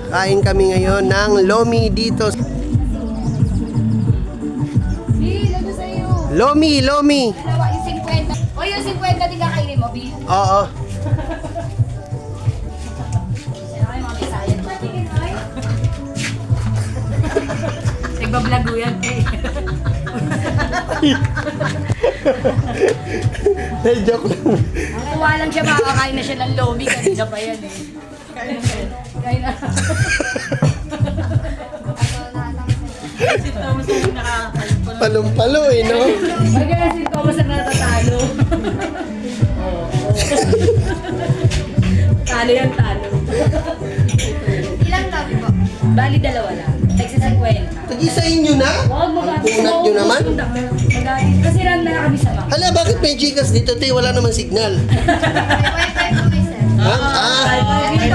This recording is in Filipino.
Kain kami ngayon ng lomi dito. Lomi. Dalawa, yung 50. O yung 50 din kakainin mo, Bill. Oo. Sino kayo mga Bisayan? Nagbablog yan eh. Hey, joke lang. Kuha lang siya, makakain na siya ng lomi. Kanina pa yan eh. Kain na. Si Thomas yung nakakalimutan. Palong-palo eh, no? Magkaya si Thomas ang natatalo. Talo yan, talo. Ilang gabi po? Bali, dalawa lang. Tagsa 50. Tag-isa inyo na? Huwag mo Ang punat nyo naman? Kasi lang na kami sa mga. Hala, bakit may Gcash dito, te? Wala naman signal. May wifi po may sir. Ha? Ah,